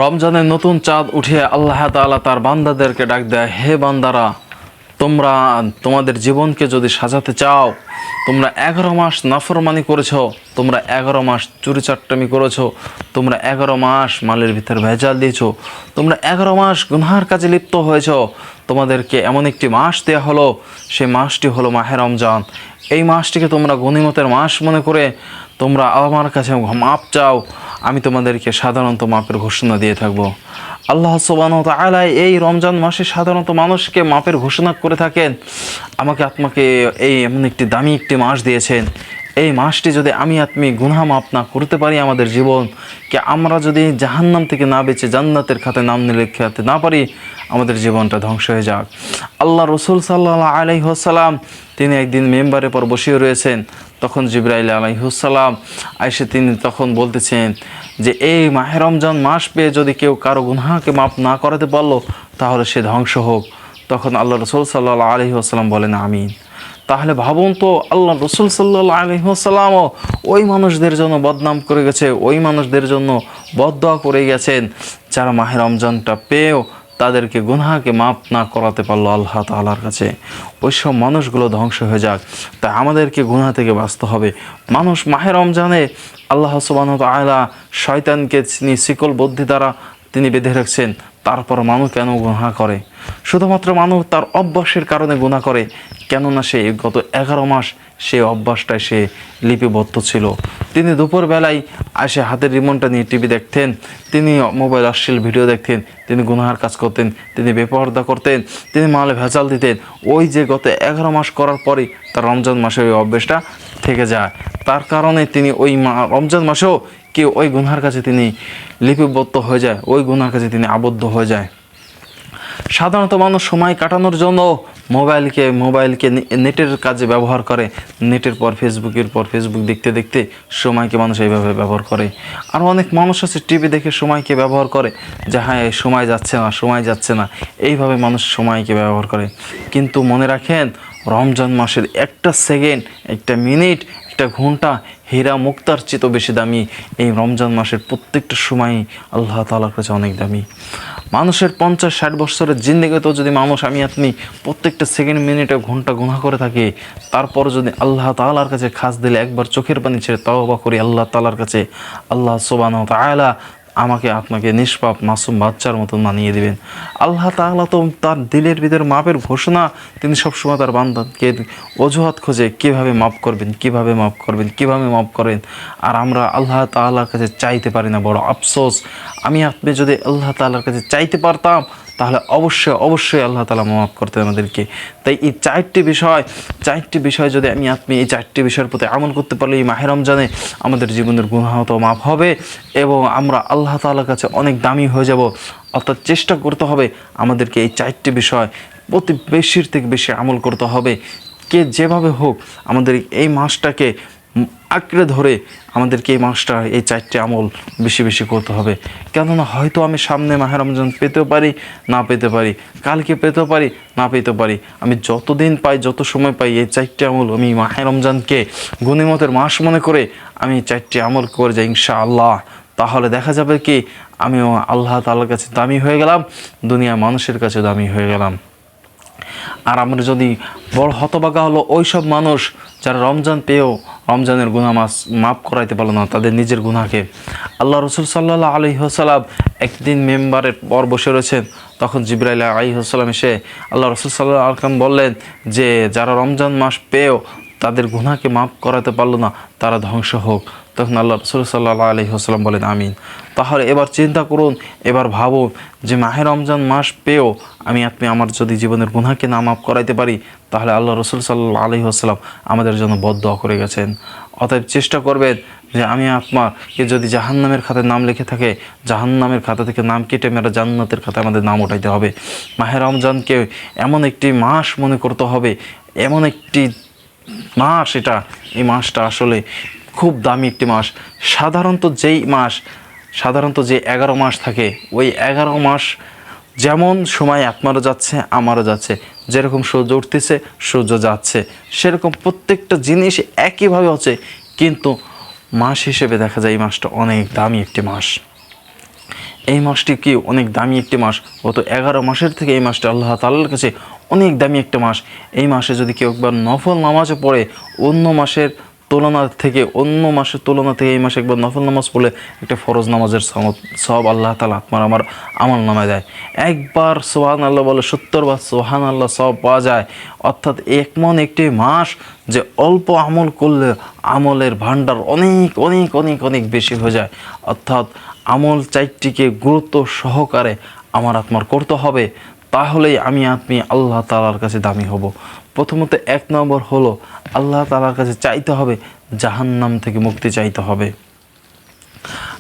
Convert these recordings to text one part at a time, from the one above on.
রমজানের নতুন চাঁদ উঠে আল্লাহ তাআলা তার বান্দাদেরকে ডাক দেয়, হে বান্দারা, তোমরা তোমাদের জীবনকে যদি সাজাতে চাও, তোমরা 11 মাস নাফরমানি করেছো, তোমরা 11 মাস চুরিচাট্টামি করেছো, তোমরা 11 মাস মালের ভিতর ভেজাল দিয়েছো, তোমরা 11 মাস গুনহার কাজে লিপ্ত হয়েছো, তোমাদেরকে এমন একটি মাস দেয়া হলো, সেই মাসটি হলো মাহে রমজান। এই মাসটিকে তোমরা গনিমতের মাস মনে করে তোমরা আমার কাছে মাপ চাও, আমি তোমাদেরকে সাধারণত মাপের ঘোষণা দিয়ে থাকবো। আল্লাহ সুবহানাহু ওয়া তাআলা এই রমজান মাসে সাধারণত মানুষকে মাপের ঘোষণা করে থাকেন। আপনাকে এই এমন একটি দামি একটি মাস দিয়েছেন। এই মাসটি যদি আপনি গুনাহ মাপ না করতে পারি, আমাদের জীবনকে আমরা যদি জাহান্নাম থেকে না বেঁচে জান্নাতের খাতায় নাম লেখাতে না পারি, আমাদের জীবনটা ধ্বংস হয়ে যাক। আল্লাহ রসুল সাল্লাল্লাহু আলাইহি ওয়াসাল্লাম তিনি একদিন মেম্বারের পর বসে রয়েছেন। তখন জিবরাইল আলাইহিস সালাম আইসে তিনি তখন বলতেছেন যে এই মাহে রমজান মাস পেয়ে যদি কেউ কারো গুনাহকে মাপ না করাতে পারলো, তাহলে সে ধ্বংস হোক। তখন আল্লাহ রসুল সাল্লাল্লাহু আলাইহি ওয়াসাল্লাম বলেন আমিন। তাহলে ভাবুন তো, আল্লাহ রসুল সাল্লাল্লাহু আলাইহি ওয়াসাল্লামও ওই মানুষদের জন্য বদনাম করে গেছে, ওই মানুষদের জন্য বদদোয়া করে গেছেন যারা মাহে রমজানটা পেয়েও তাদেরকে গুনাহকে মাপ না করাতে পারলো আল্লাহ তাআলার কাছে। ওই সব মানুষগুলো ধ্বংস হয়ে যাক। তাই আমাদেরকে গুনাহ থেকে বাঁচতে হবে। মানুষ মাহে রমজানে আল্লাহ সুবহানাহু ওয়া তাআলা শয়তানকে তিনি শিকল বুদ্ধি দ্বারা তিনি বেঁধে রাখছেন। তারপর মানুষ কেন গুনাহ করে? শুধুমাত্র মানুষ তার অভ্যাসের কারণে গুনাহ করে। কেননা সে গত 11 মাস সেই অভ্যাসটায় সে লিপিবদ্ধ ছিল। তিনি দুপুরবেলায় আসে হাতের রিমোটটা নিয়ে টিভি দেখতেন, তিনি মোবাইল অশ্লীল ভিডিও দেখতেন, তিনি গুনাহার কাজ করতেন, তিনি বেপরদা করতেন, তিনি মালে ভেজাল দিতেন। ওই যে গত 11 মাস করার পরেই তার রমজান মাসে ওই অভ্যাসটা থেকে যায়। তার কারণে তিনি ওই রমজান মাসেও কেউ ওই গুনাহার কাছে তিনি লিপিবদ্ধ হয়ে যায়, ওই গুনাহার কাছে তিনি আবদ্ধ হয়ে যায়। সাধারণত মানুষ সময় কাটানোর জন্য মোবাইলকে নেটের কাজে ব্যবহার করে। নেটের পর ফেসবুক দেখতে দেখতে সময়কে মানুষ এইভাবে ব্যবহার করে। আর অনেক মানুষ আছে টিভি দেখে সময়কে ব্যবহার করে, যে হ্যাঁ সময় যাচ্ছে না, এইভাবে মানুষ সময়কে ব্যবহার করে। কিন্তু মনে রাখেন, রমজান মাসের একটা সেকেন্ড, একটা মিনিট, একটা ঘন্টা হীরা মুক্তার চেয়ে বেশি দামি। এই রমজান মাসের প্রত্যেকটা সময়ই আল্লাহ তাআলার কাছে অনেক দামি। মানুষের 50-60 বছরের জিন্দেগিতেও যদি আপনি প্রত্যেকটা সেকেন্ড, মিনিটে, ঘন্টা গুনাহ করে থাকি, তারপর যদি আল্লাহ তাআলার কাছে খাস দিলে একবার চোখের পানি ছেড়ে তাওবা করি আল্লাহ তাআলার কাছে, আল্লাহ সুবহানাহু ওয়া তাআলা আপনাকে নিষ্পাপ মাসুম বাচ্চার মতন মানিয়ে দিবেন। আল্লাহ তাআলা তো তার দিলের ভিতরে মাপের ঘোষণা, তিনি সবসময় তার বান্দাকে অজুহাত খোঁজে কিভাবে মাফ করেন। আর আমরা আল্লাহ তাআলার কাছে চাইতে পারি না, বড় আফসোস। আপনি যদি আল্লাহ তাআলার কাছে চাইতে পারতাম, তাহলে অবশ্যই আল্লাহ তাআলা মাফ করতেন আমাদেরকে। তাই এই চারটি বিষয় যদি আপনি এই চারটি বিষয়ের প্রতি আমল করতে পারলে এই মাহে রমজানে আমাদের জীবনের গুনাহ তো মাফ হবে এবং আমরা আল্লাহ তাআলার কাছে অনেক দামি হয়ে যাব। অর্থাৎ চেষ্টা করতে হবে আমাদেরকে এই চারটি বিষয় প্রতি বেশির থেকে বেশি আমল করতে হবে। কে যেভাবে হোক আমাদের এই মাসটাকে আঁকড়ে ধরে আমাদেরকে এই চারটি আমল বেশি করতে হবে। কেননা হয়তো আমি সামনে মাহে রমজান পেতেও পারি, না পেতে পারি, কালকে পেতেও পারি, না পেতে পারি। আমি যতদিন পাই, যত সময় পাই, এই চারটি আমল আমি মাহে রমজানকে গনিমতের মাস মনে করে আমি চারটি আমল করে যাই ইনশাআল্লাহ। তাহলে দেখা যাবে কি আমিও আল্লাহ তাআলার কাছে দামি হয়ে গেলাম, দুনিয়া মানুষের কাছে দামি হয়ে গেলাম। আর আমরা যদি বড় হতভাগা হলো ওই সব মানুষ যারা রমজান পেয়েও রমজানের গুনাহ মাফ করাইতে পারলো না তাদের নিজের গুনাহকে। আল্লাহ রসুল সাল্লাল্লাহু আলাইহি ওয়াসাল্লাম একদিন মেম্বারের পর বসে রয়েছেন। তখন জিবরাইল আলাইহিস সালাম এসে আল্লাহ রসুল সাল্লাল্লাহু আলাইহি ওয়াসাল্লাম বললেন যে যারা রমজান মাস পেয়েও তাদের গুনাহকে মাফ করাতে পারলো না, তারা ধ্বংস হোক। তখন আল্লাহ রসুল সাল্লাল্লাহু আলাইহি ওয়াসাল্লাম বলেন আমিন। তাহলে এবার চিন্তা করুন, এবার ভাবুন যে মাহে রমজান মাস পেয়েও আপনি আমার যদি জীবনের গুনাহকে না মাফ করাইতে পারি, তাহলে আল্লাহ রসুল সাল্লাল্লাহু আলাইহি ওয়াসাল্লাম আমাদের জন্য বদদোয়া করে গেছেন। অতএব চেষ্টা করবেন যে আপনাকে যদি জাহান্নামের খাতায় নাম লিখে থাকে, জাহান্নামের খাতা থেকে নাম কেটে মেরা জান্নাতের খাতায় আমাদের নাম উঠাইতে হবে। মাহে রমজানকে এমন একটি মাস মনে করতে হবে, এমন একটি মাস এই মাসটা আসলে খুব দামি একটি মাস। সাধারণত যে 11 মাস থাকে, ওই 11 মাস যেমন সময় আপনারও যাচ্ছে আমারও যাচ্ছে, যেরকম সূর্য উঠতেছে সূর্য যাচ্ছে, সেরকম প্রত্যেকটা জিনিস একইভাবে হচ্ছে। কিন্তু মাস হিসেবে দেখা যায় এই মাসটা অনেক দামি একটি মাস। এই মাসটি কি অনেক দামি একটি মাস, গত 11 মাসের থেকে এই মাসটি আল্লাহ তাআলার কাছে অনেক দামি একটা মাস। এই মাসে যদি কেউ একবার নফল নামাজে পড়ে অন্য মাসের অন্য মাসের তুলনা থেকে এই মাসে একবার নফল নামাজ পড়লে একটা ফরজ নামাজের সব আল্লাহ তাআলা আমার আমল নামায় দেয়। একবার সুবহানাল্লাহ বলে 70 বার সুবহানাল্লাহ সব পাওয়া যায়। অর্থাৎ এমন একটি মাস যে অল্প আমল করলে আমলের ভান্ডার অনেক অনেক অনেক অনেক বেশি হয়ে যায়। অর্থাৎ আমল চাইটিকে গুরুত্ব সহকারে আমার করতে হবে, তাহলেই আপনি আল্লাহ তাআলার কাছে দামি হব। প্রথমত 1 নম্বর হলো আল্লাহ তাআলার কাছে চাইতে হবে, জাহান্নাম থেকে মুক্তি চাইতে হবে।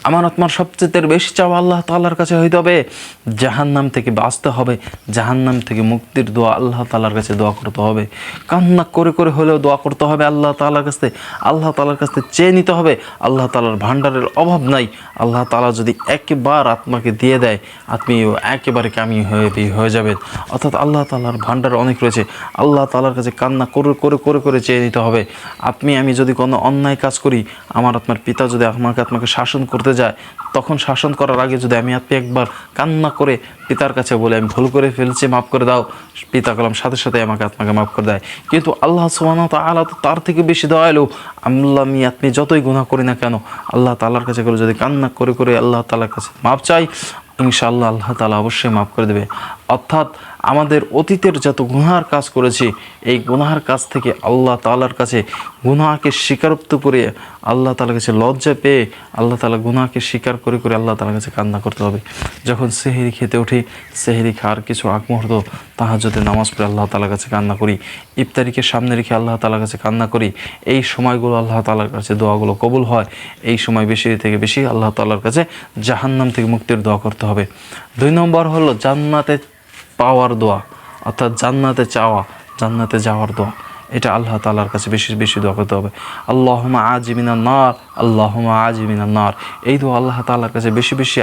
আমার সবচেয়ে বেশি চাওয়া আল্লাহ তাআলার কাছে হইতে হবে, জাহান্নাম থেকে বাঁচতে হবে, জাহান্নাম থেকে মুক্তির দোয়া আল্লাহ তাআলার কাছে দোয়া করতে হবে। কান্না করে করে হলেও দোয়া করতে হবে আল্লাহ তাআলার কাছে, আল্লাহ তাআলার কাছে চেয়ে নিতে হবে। আল্লাহ তাআলার ভান্ডারের অভাব নাই। আল্লাহ তাআলা যদি একবার আপনাকে দিয়ে দেয়, আপনি একেবারে কামি হয়ে যাবেন। অর্থাৎ আল্লাহ তাআলার ভান্ডার অনেক রয়েছে। আল্লাহ তাআলার কাছে কান্না করে করে করে করে চেয়ে নিতে হবে। আমি যদি কোনো অন্যায় কাজ করি, আপনার পিতা যদি আপনাকে শাসন করতে যায়, তখন শাসন করার আগে যদি আপনি একবার কান্না করে পিতার কাছে বলে আমি ভুল করে ফেলছি, মাফ করে দাও, পিতা কলম সাথে সাথে আপনাকে মাফ করে দেয়। কিন্তু আল্লাহ সুবহানাহু ওয়া তাআলা তো তার থেকে বেশি দয়ালু। আপনি যতই গুনাহ করি না কেন, আল্লাহ তাআলার কাছে করে যদি কান্না করে করে আল্লাহ তাআলার কাছে মাফ চাই, ইনশাআল্লাহ আল্লাহ তাআলা অবশ্যই মাফ করে দেবে। অর্থাৎ আমাদের অতীতের যত গুনাহের কাজ করেছি, এই গুনাহের কাজ থেকে আল্লাহ তাআলার কাছে গুনাহকে স্বীকারোক্ত করে আল্লাহ তাআলার কাছে লজ্জা পেয়ে আল্লাহ তাআলা গুনাহকে স্বীকার করে করে আল্লাহ তাআলার কাছে কান্না করতে হবে। যখন সেহরি খেতে উঠি, সেহরি খাওয়ার কিছু আগ মুহূর্ত তাহাজ্জুদের নামাজ পড়ে আল্লাহ তাআলার কাছে কান্না করি, ইফতারিকে সামনে রেখে আল্লাহ তাআলার কাছে কান্না করি। এই সময়গুলো আল্লাহ তাআলার কাছে দোয়াগুলো কবুল হয়। এই সময় বেশি থেকে বেশি আল্লাহ তাআলার কাছে জাহান্নাম থেকে মুক্তির দোয়া করতে হবে। 2 নম্বর হলো জান্নাতে পাওয়ার দোয়া, অর্থাৎ জান্নাতে চাওয়া, জান্নাতে যাওয়ার দোয়া। এটা আল্লাহ তাআলার কাছে বেশি বেশি দোয়া করতে হবে। আল্লাহুম্মা আজি মিনান নার, আল্লাহুম্মা আজি মিনান নার। এই দোয়া আল্লাহ তাআলার কাছে বেশি বেশি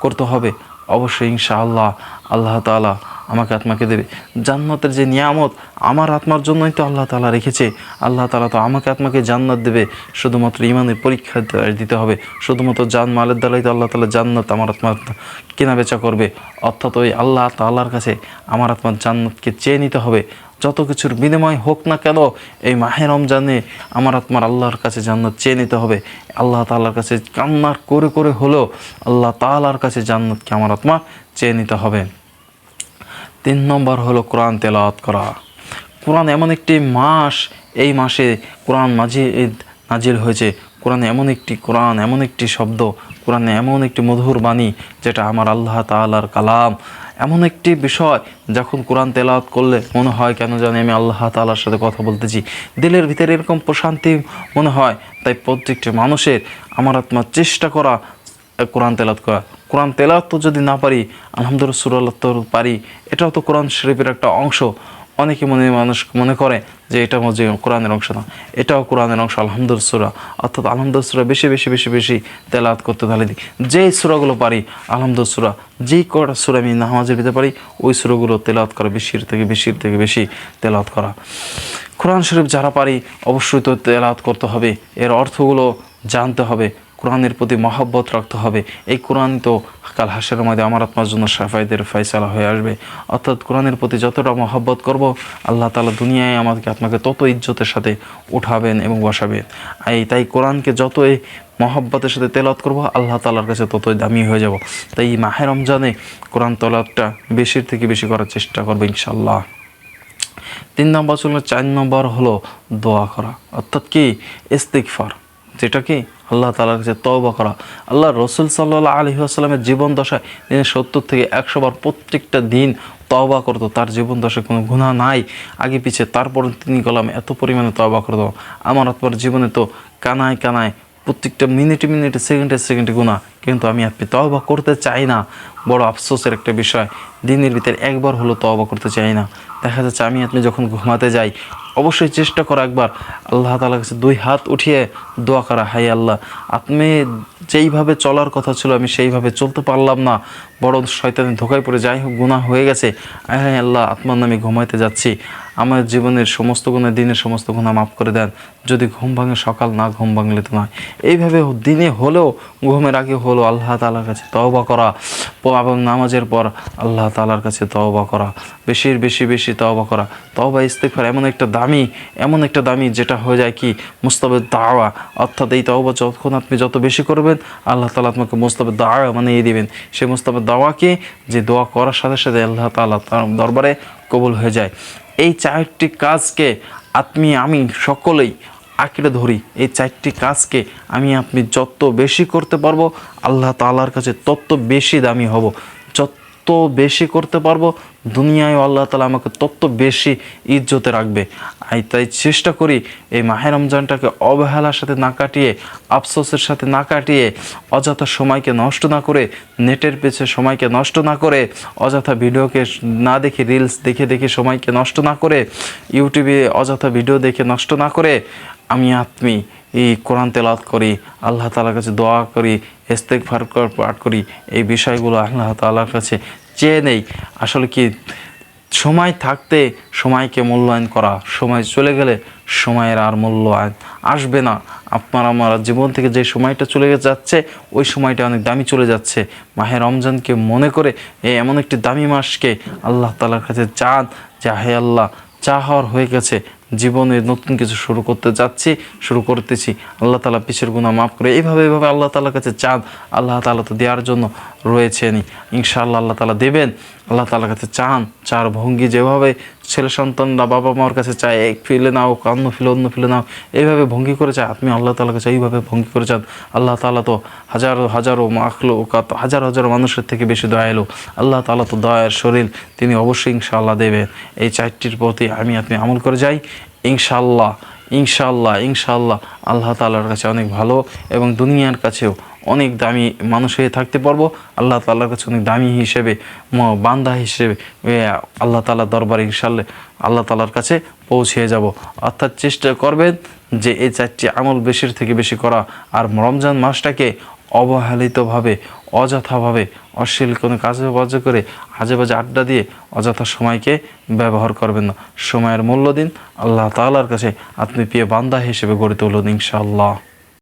করতে হবে। অবশ্যই ইনশাআল্লাহ আল্লাহ তাআলা আপনাকে দেবে। জান্নাতের যে নিয়ামত আমার আত্মার জন্যই তো আল্লাহ তাআলা রেখেছে। আল্লাহ তাআলা তো আপনাকে জান্নাত দেবে, শুধুমাত্র ঈমানের পরীক্ষা দিতে হবে। শুধুমাত্র মালের দ্বারাই তো আল্লাহ তাআলা জান্নাত আমার আত্মা কেনা বেচা করবে। অর্থাৎ ওই আল্লাহ তাআলার কাছে আমার আত্মার জান্নাতকে চেয়ে নিতে হবে। যত কিছুর বিনিময় হোক না কেন, এই মাহে রমজানে আমার আত্মার আল্লাহর কাছে জান্নাত চেয়ে নিতে হবে। আল্লাহ তাআলার কাছে কান্না করে করে হলেও আল্লাহ তাআলার কাছে জান্নাতকে আমার আত্মা চেয়ে নিতে হবে। 3 নম্বর হলো কোরআন তেলাওয়াত করা। কোরআন এমন একটি মাস, এই মাসে কোরআন নাজিল হয়েছে। কোরআনে এমন একটি শব্দ, কোরআনে এমন একটি মধুর বাণী, যেটা আমার আল্লাহ তাআলার কালাম। এমন একটি বিষয়, যখন কোরআন তেলাওয়াত করলে মনে হয় কেন জানি আমি আল্লাহ তাআলার সাথে কথা বলতেছি। দিলের ভিতরে এরকম প্রশান্তি মনে হয়। তাই প্রত্যেকটি মানুষের আমার আত্মার চেষ্টা করা কোরআন তেলাওয়াত করা। কোরআন তেলাওয়াত তো যদি না পারি, আলহামদুলিল্লাহ সূরা তো পারি, এটাও তো কোরআন শরীফের একটা অংশ। অনেকে মানুষ মনে করে যে এটা যে কোরআনের অংশ না, এটাও কোরআনের অংশ। আলহামদুলিল্লাহ সূরা, অর্থাৎ আলহামদুলিল্লাহ সূরা বেশি বেশি বেশি বেশি তেলাওয়াত করতে তাহলে দিই। যেই সূরাগুলো পারি আলহামদুলিল্লাহ সূরা, যেই কটা সূরা আমি নামাজের ভিতরে পারি, ওই সূরাগুলো তেলাওয়াত করা, বেশির থেকে বেশি তেলাওয়াত করা। কোরআন শরীফ যারা পারি অবশ্যই তো তেলাওয়াত করতে হবে, এর অর্থগুলো জানতে হবে, কোরআনের প্রতি মহব্বত রাখতে হবে। এই কোরআন তো কাল হাসরের মধ্যে আমার আত্মার জন্য শাফায়েতের ফয়সালা হয়ে আসবে। অর্থাৎ কোরআনের প্রতি যতটা মহব্বত করব, আল্লাহ তাআলা দুনিয়ায় আপনাকে তত ইজ্জতের সাথে উঠাবেন এবং বসাবেন। তাই কোরআনকে যতই মহব্বতের সাথে তেলাওয়াত করব, আল্লাহ তাআলার কাছে ততই দামি হয়ে যাব। তাই এই মাহে রমজানে কোরআন তেলাওয়াতটা বেশির থেকে বেশি করার চেষ্টা করব ইনশাআল্লাহ। 3 নম্বর ছিল, 4 নম্বর হলো দোয়া করা, অর্থাৎ কি ইস্তিগফার, যেটা কি আল্লাহ তাআলার কাছে তওবা করা। আল্লাহ রাসূল সাল্লাল্লাহু আলাইহি ওয়াসাল্লামের জীবন দশায় তিনি 70 থেকে 100 বার প্রত্যেকটা দিন তওবা করতো। তার জীবন দশায় কোনো গুনাহ নাই আগে পিছে, তারপর তিনি এত পরিমাণে তওবা করতো। আমার আপনার জীবনে তো কানায় কানায় প্রত্যেকটা মিনিটে মিনিটে সেকেন্ডে গুনাহ, কিন্তু আপনি তওবা করতে চাই না। বড় আফসোসের একটা বিষয়, দিনের ভিতরে একবার হলো তওবা করতে চাই না। দেখা যাচ্ছে আপনি যখন ঘুমাতে যাই, অবশ্যই চেষ্টা করা একবার আল্লাহ তাআলার কাছে 2 হাত উঠিয়ে দোয়া করা, হাই আল্লাহ, আপনি যেইভাবে চলার কথা ছিল আমি সেইভাবে চলতে পারলাম না, বড় শয়তানের ধোকায় পড়ে যাই হোক গুনাহ হয়ে গেছে, হ্যাঁ আল্লাহ আত্মার নামে ঘুমাইতে যাচ্ছি, আমার জীবনের সমস্ত গুণা দিনের সমস্ত গুণা মাফ করে দেন, যদি ঘুম ভাঙে সকাল, না ঘুম ভাঙলে তো নয়। এইভাবে দিনে হলেও ঘুমের আগে হলো আল্লাহ তাআলার কাছে তওবা করা এবং নামাজের পর আল্লাহ তাআলার কাছে তওবা করা, বেশি তওবা করা। তওবা ইস্তিগফার এমন একটা দামি যেটা হয়ে যায় কি মুস্তাবাদ দাওয়া, অর্থাৎ এই তওবা যখন আপনি যত বেশি করবেন আল্লাহ তাআলা আপনাকে মুস্তাবাদ দাওয়া বানিয়ে দিবেন। সেই মুস্তাবাদ দাওয়াকে যে দোয়া করার সাথে সাথে আল্লাহ তাআলা তার দরবারে কবুল হয়ে যায়। এই 4টি কাজকে আমি সকলেই আঁকড়ে ধরি। এই 4টি কাজকে আপনি যত বেশি করতে পারবো আল্লাহ তাআলার কাছে তত বেশি দামি হব। যত বেশি করতে পারবো দুনিয়ায় আল্লাহ তাআলা আমাকে তত বেশি ইজ্জতে রাখবে। তাই চেষ্টা করি এই মাহে রমজানটাকে অবহেলার সাথে না কাটিয়ে, আফসোসের সাথে না কাটিয়ে, অযথা সময়কে নষ্ট না করে, নেটের পেছনে সময়কে নষ্ট না করে, অযথা ভিডিওকে না দেখে রিলস দেখে সময়কে নষ্ট না করে, ইউটিউবে অযথা ভিডিও দেখে নষ্ট না করে আপনি এই কোরআন তেলাওয়াত করি, আল্লাহ তাআলার কাছে দোয়া করি, ইস্তিগফার পাঠ করি। এই বিষয়গুলো আল্লাহ তাআলার কাছে চেয়ে নেই। আসলে কি সময় থাকতে সময়কে মূল্যায়ন করা, সময় চলে গেলে সময়ের আর মূল্যায়ন আসবে না। আমার জীবন থেকে যে সময়টা চলে যাচ্ছে ওই সময়টা অনেক দামি চলে যাচ্ছে। মাহে রমজানকে মনে করে এমন একটি দামি মাসকে আল্লাহ তাআলার কাছে চান যে হে আল্লাহ, চা হওয়ার হয়ে গেছে, জীবনে নতুন কিছু শুরু করতেছি, আল্লাহ তাআলা পিছের গুনাহ মাফ করে। এইভাবে আল্লাহ তাআলার কাছে চান, আল্লাহ তাআলা তো দেওয়ার জন্য রয়েছেনই, ইনশাআল্লাহ আল্লাহ তাআলা দেবেন। আল্লাহ তাআলার কাছে চার ভঙ্গি যেভাবে ছেলে সন্তানরা বাবা মার কাছে চায়, এক ফিলে নাও, অন্য ফিলে নাও, এইভাবে ভঙ্গি করে চায়, আপনি আল্লাহ তাআলার কাছে এইভাবে ভঙ্গি করে চান। আল্লাহ তাআলা তো হাজারো মাখলুকাত, হাজার মানুষের থেকে বেশি দয়ালু। আল্লাহ তাআলা তো দয়ার শরীর, তিনি অবশ্যই ইনশাআল্লাহ দেবেন। এই 4টির প্রতি আপনি আমল করে যাই, ইনশাআল্লাহ আল্লাহ তাআলার কাছে অনেক ভালো এবং দুনিয়ার কাছেও অনেক দামি মানুষ হয়ে থাকতে পারবো। আল্লাহ তাআলার কাছে অনেক দামি হিসেবে, বান্দা হিসেবে আল্লাহ তাআলার দরবারে ইনশাআল্লাহ আল্লাহ তাআলার কাছে পৌঁছে যাব। অর্থাৎ চেষ্টা করবেন যে এই 4টি আমল বেশির থেকে বেশি করা, আর রমজান মাসটাকে অবহেলিতভাবে, অযথাভাবে, অশ্লীল কোনো কাজে করে আজেবাজে আড্ডা দিয়ে অযথা সময়কে ব্যবহার করবেন না। সময়ের মূল্য দিন, আল্লাহ তাআলার কাছে আপনি প্রিয় বান্দা হিসেবে গড়ে তুলুন ইনশাআল্লাহ।